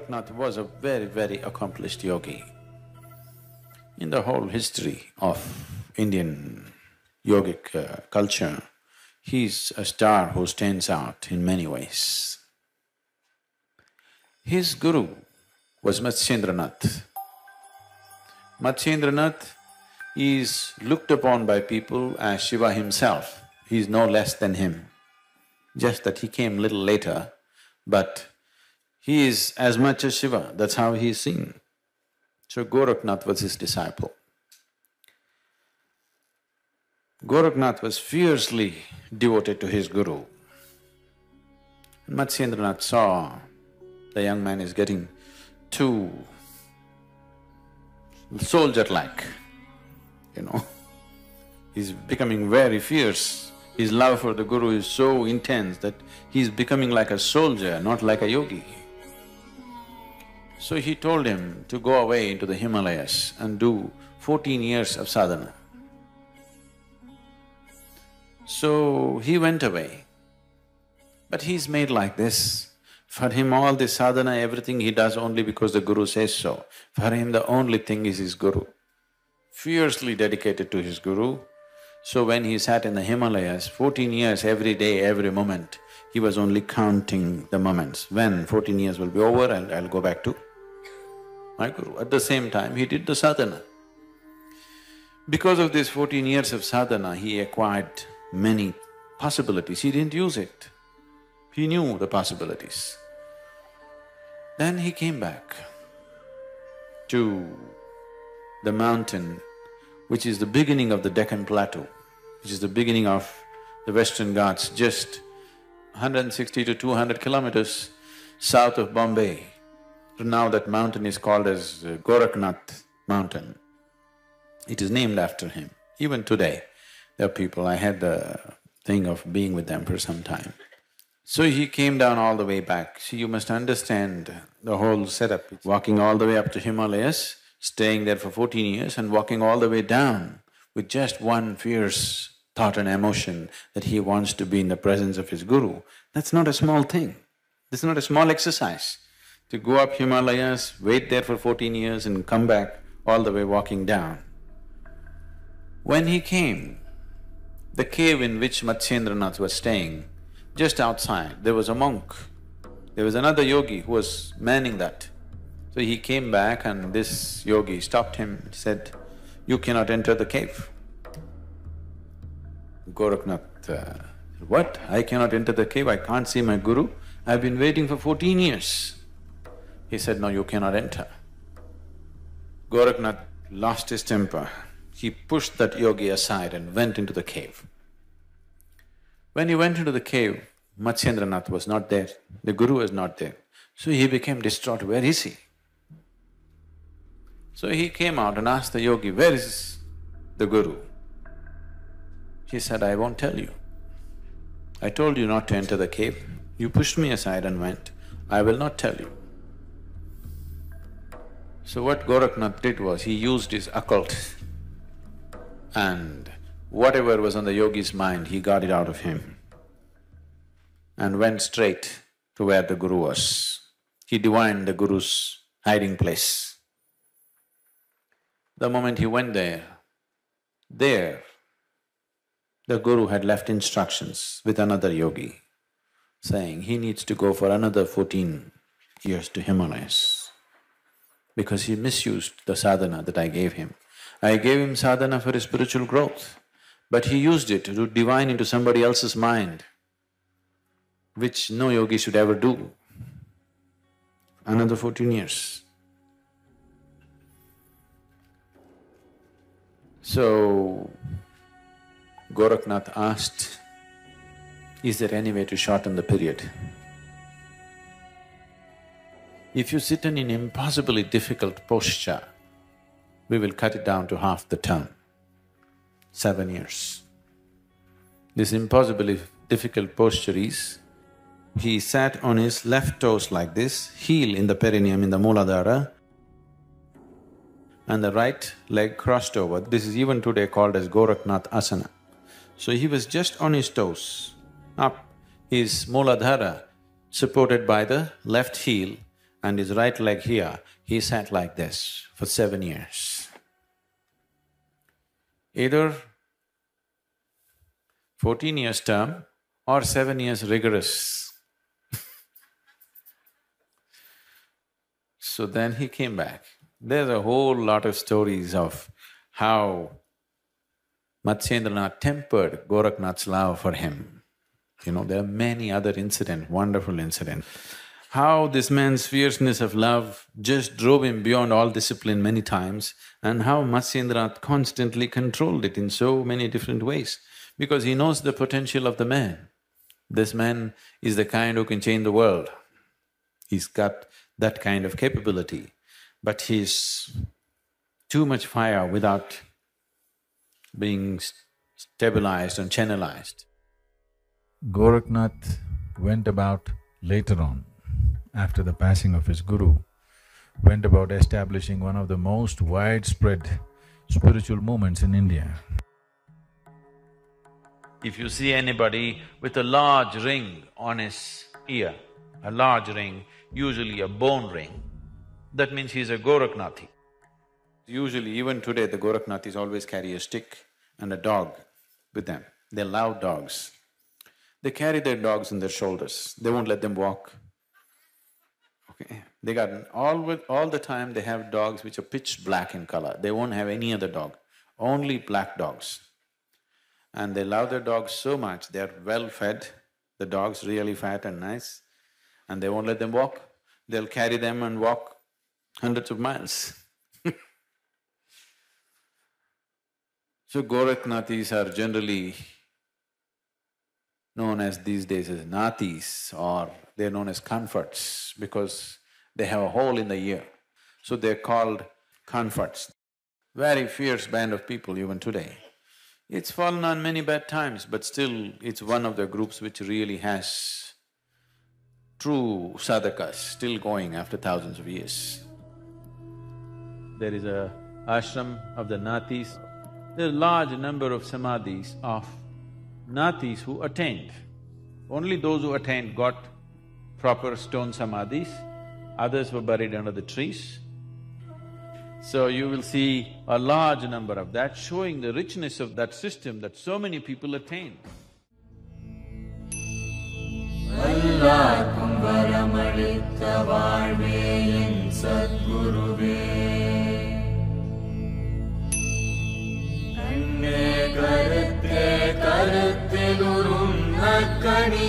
Goraknath was a very, very accomplished yogi. In the whole history of Indian yogic culture, he's a star who stands out in many ways. His guru was Matsyendranath. Matsyendranath is looked upon by people as Shiva himself. He is no less than him, just that he came little later, but he is as much as Shiva, that's how he is seen. So Goraknath was his disciple. Goraknath was fiercely devoted to his guru. Matsyendranath saw the young man is getting too soldier-like, He's becoming very fierce. His love for the guru is so intense that he's becoming like a soldier, not like a yogi. So he told him to go away into the Himalayas and do 14 years of sadhana. So he went away, but he's made like this. For him all this sadhana, everything he does only because the guru says so. For him the only thing is his guru. Fiercely dedicated to his guru. So when he sat in the Himalayas, 14 years every day, every moment, he was only counting the moments. When 14 years will be over, I'll go back to my guru. At the same time, he did the sadhana. Because of this 14 years of sadhana, he acquired many possibilities. He didn't use it. He knew the possibilities. Then he came back to the mountain which is the beginning of the Deccan Plateau, which is the beginning of the Western Ghats, just 160 to 200 kilometers south of Bombay. Now that mountain is called as Goraknath mountain. It is named after him. Even today, there are people, I had the thing of being with them for some time. So he came down all the way back. See, you must understand the whole setup. Walking all the way up to Himalayas, staying there for 14 years and walking all the way down with just one fierce thought and emotion that he wants to be in the presence of his guru. That's not a small thing. This is not a small exercise. To go up Himalayas, wait there for 14 years and come back all the way walking down. When he came, the cave in which Matsyendranath was staying, just outside, there was a monk. There was another yogi who was manning that. So he came back and this yogi stopped him and said, "You cannot enter the cave." Goraknath, "What? I cannot enter the cave? I can't see my guru? I've been waiting for 14 years. He said, "No, you cannot enter." Goraknath lost his temper. He pushed that yogi aside and went into the cave. When he went into the cave, Matsyendranath was not there, the guru was not there. So he became distraught, where is he? So he came out and asked the yogi, "Where is the guru?" He said, "I won't tell you. I told you not to enter the cave. You pushed me aside and went. I will not tell you." So what Goraknath did was, he used his occult and whatever was on the yogi's mind, he got it out of him and went straight to where the guru was. He divined the guru's hiding place. The moment he went there, the guru had left instructions with another yogi, saying he needs to go for another 14 years to Himalayas because he misused the sadhana that I gave him. I gave him sadhana for his spiritual growth, but he used it to divine into somebody else's mind, which no yogi should ever do. Another 14 years. So, Goraknath asked, "Is there any way to shorten the period? If you sit in an impossibly difficult posture, we will cut it down to half the term, 7 years. This impossibly difficult posture is, he sat on his left toes like this, heel in the perineum, in the muladhara, and the right leg crossed over. This is even today called as Goraknath-asana. So he was just on his toes, up, his muladhara supported by the left heel and his right leg here, he sat like this for 7 years. Either 14 years term or 7 years rigorous. So then he came back. There's a whole lot of stories of how Matsyendranath tempered Goraknath's love for him. You know, there are many other incidents, wonderful incidents. How this man's fierceness of love just drove him beyond all discipline many times, and how Matsyendranath constantly controlled it in so many different ways, because he knows the potential of the man. This man is the kind who can change the world. He's got that kind of capability, but he's too much fire without being stabilized and channelized. Goraknath went about later on, after the passing of his guru, went about establishing one of the most widespread spiritual movements in India. If you see anybody with a large ring on his ear, a large ring, usually a bone ring, that means he's a Goraknathi. Usually, even today, the Goraknathis always carry a stick and a dog with them. They love dogs. They carry their dogs on their shoulders, they won't let them walk. Okay, they got… all the time they have dogs which are pitch black in color, they won't have any other dog, only black dogs. And they love their dogs so much, they're well fed, the dog's really fat and nice, and they won't let them walk. They'll carry them and walk hundreds of miles. So Goraknathis are generally known as these days as Nathis, or they're known as comforts because they have a hole in the ear. So they're called comforts. Very fierce band of people even today. It's fallen on many bad times, but still it's one of the groups which really has true sadhakas still going after thousands of years. There is a ashram of the Nathis. There's a large number of samadhis of Nathis who attained. Only those who attained got proper stone samadhis, others were buried under the trees. So you will see a large number of that, showing the richness of that system that so many people attained. கருத்தே கருத்திலுறும் நற்கணி